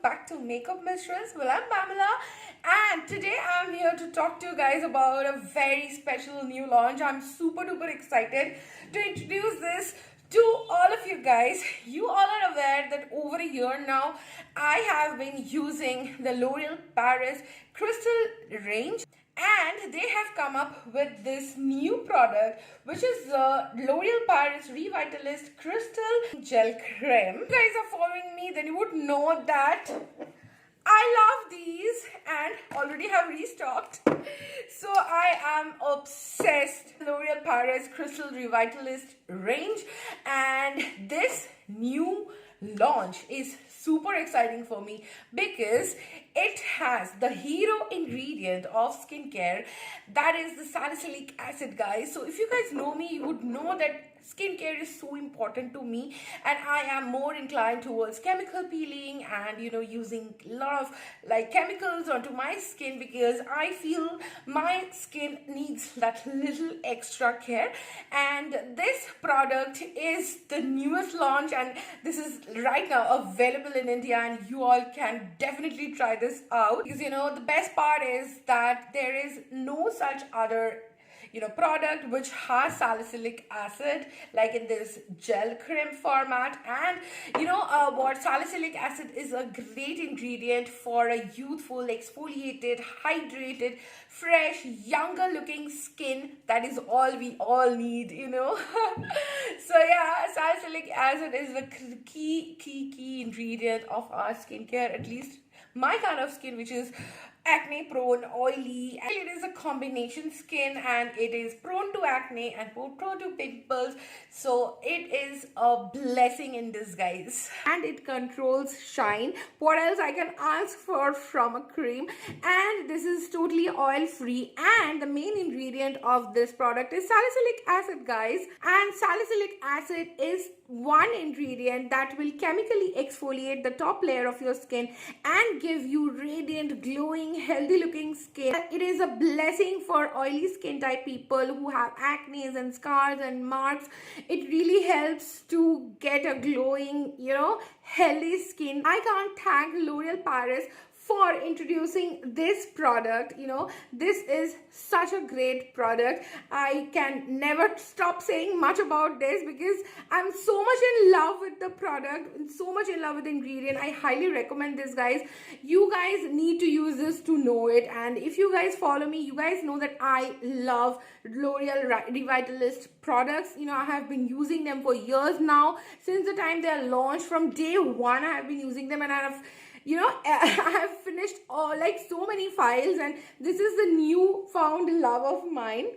back to Makeup Mistress. Well, I'm Pamela, and today I'm here to talk to you guys about a very special new launch. I'm super duper excited to introduce this to all of you guys. You all are aware that over a year now, I have been using the L'Oréal Paris Crystal range, and they have come up with this new product, which is the L'Oréal Paris Revitalift Crystal Gel Creme. If you guys are following me, then you would know that I love these and already have restocked. So I am obsessed with L'Oréal Paris Crystal Revitalift range, and this new launch is super exciting for me because it has the hero ingredient of skincare, that is the salicylic acid, guys. So if you guys know me, you would know that skincare is so important to me, and I am more inclined towards chemical peeling and using a lot of chemicals onto my skin because I feel my skin needs that little extra care. And this product is the newest launch, and this is right now available in India, and you all can definitely try this out because the best part is that there is no such other product which has salicylic acid like in this gel creme format. And what salicylic acid is a great ingredient for a youthful, exfoliated, hydrated, fresh, younger looking skin. That is all we all need. So yeah, salicylic acid is the key ingredient of our skincare, at least my kind of skin, which is acne prone, oily. It is a combination skin, and it is prone to acne and prone to pimples, so it is a blessing in disguise. And it controls shine. What else I can ask for from a cream? And this is totally oil free, and the main ingredient of this product is salicylic acid, guys. And salicylic acid is one ingredient that will chemically exfoliate the top layer of your skin and give you radiant, glowing, healthy looking skin. It is a blessing for oily skin type people who have acne and scars and marks. It really helps to get a glowing, healthy skin. I can't thank L'Oréal Paris for introducing this product. This is such a great product. I can never stop saying much about this because I'm so much in love with the product and so much in love with the ingredient. I highly recommend this, guys. You guys need to use this to know it. And if you guys follow me, you guys know that I love L'Oreal Revitalift products. I have been using them for years now. Since the time they are launched, from day one I have been using them, and I have I have finished so many files, and this is the new found love of mine.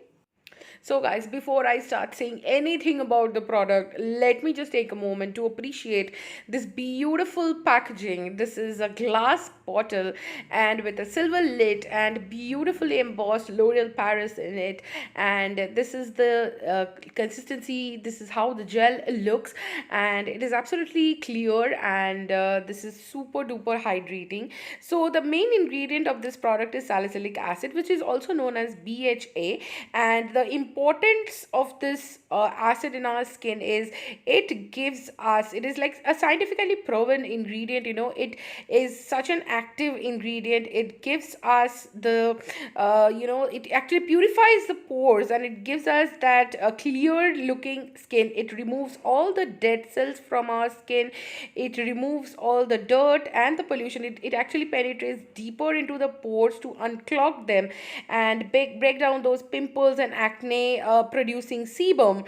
So guys, before I start saying anything about the product, let me just take a moment to appreciate this beautiful packaging. This is a glass bottle and with a silver lid and beautifully embossed L'Oréal Paris in it. And this is the consistency. This is how the gel looks, and it is absolutely clear, and this is super duper hydrating. So the main ingredient of this product is salicylic acid, which is also known as BHA, and the importance of this acid in our skin is it is like a scientifically proven ingredient. It is such an active ingredient. It gives us the it actually purifies the pores, and it gives us that clear looking skin. It removes all the dead cells from our skin. It removes all the dirt and the pollution. It actually penetrates deeper into the pores to unclog them and break down those pimples and acne producing sebum.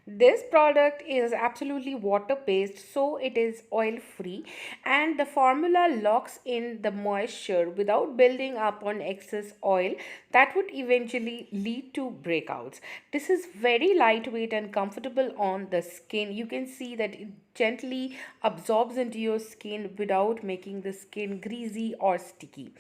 This product is absolutely water based, so it is oil free, and the formula locks in the moisture without building up on excess oil that would eventually lead to breakouts. This is very lightweight and comfortable on the skin. You can see that it gently absorbs into your skin without making the skin greasy or sticky.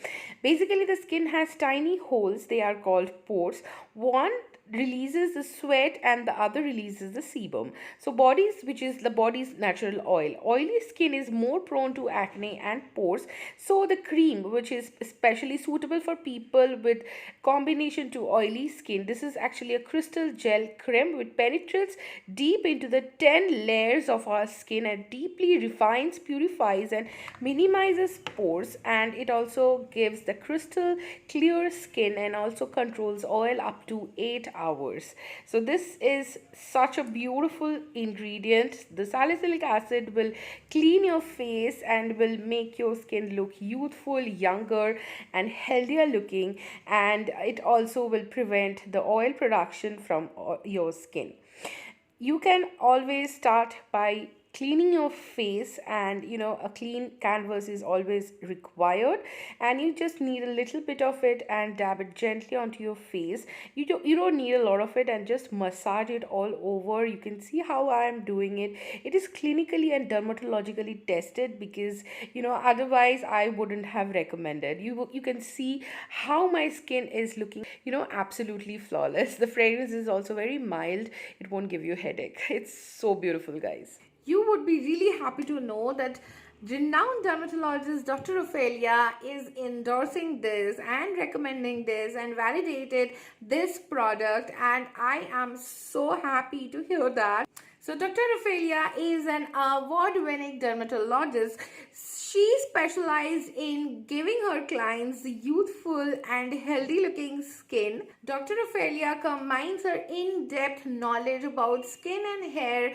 Basically, the skin has tiny holes, they are called pores. One releases the sweat and the other releases the sebum. So bodies, which is the body's natural oil. Oily skin is more prone to acne and pores. So the cream, which is especially suitable for people with combination to oily skin, this is actually a crystal gel cream which penetrates deep into the 10 layers of our skin and deeply refines, purifies and minimizes pores, and it also gives the crystal clear skin and also controls oil up to 8 hours. So this is such a beautiful ingredient. The salicylic acid will clean your face and will make your skin look youthful, younger and healthier looking, and it also will prevent the oil production from your skin. You can always start by cleaning your face, and a clean canvas is always required, and you just need a little bit of it and dab it gently onto your face. You don't need a lot of it, and just massage it all over. You can see how I am doing it. It is clinically and dermatologically tested, because otherwise I wouldn't have recommended. You can see how my skin is looking, absolutely flawless. The fragrance is also very mild. It won't give you a headache. It's so beautiful, guys. You would be really happy to know that renowned dermatologist Dr. Ophelia is endorsing this and recommending this and validated this product, and I am so happy to hear that. So Dr. Ophelia is an award-winning dermatologist. She specializes in giving her clients youthful and healthy looking skin. Dr. Ophelia combines her in-depth knowledge about skin and hair,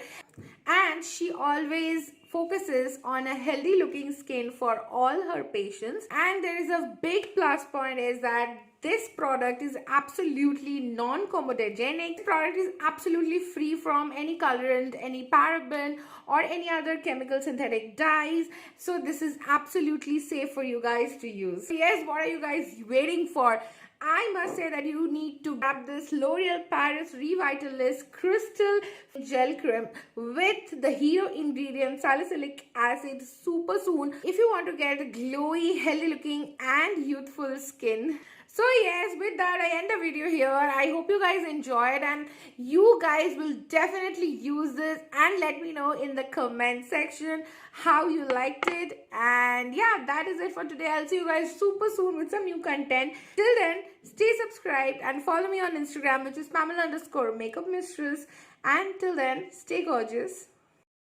and she always focuses on a healthy looking skin for all her patients. And there is a big plus point is that this product is absolutely non-comedogenic. This product is absolutely free from any colorant, any paraben or any other chemical synthetic dyes. So this is absolutely safe for you guys to use. Yes, what are you guys waiting for? I must say that you need to grab this L'Oréal Paris Revitalift Crystal Gel Cream with the hero ingredient salicylic acid super soon if you want to get a glowy, healthy looking and youthful skin. So yes, with that I end the video here. I hope you guys enjoyed, and you guys will definitely use this and let me know in the comment section how you liked it. And yeah, that is it for today. I'll see you guys super soon with some new content. Till then, stay subscribed and follow me on Instagram, which is Pamela_makeup mistress. And till then, stay gorgeous.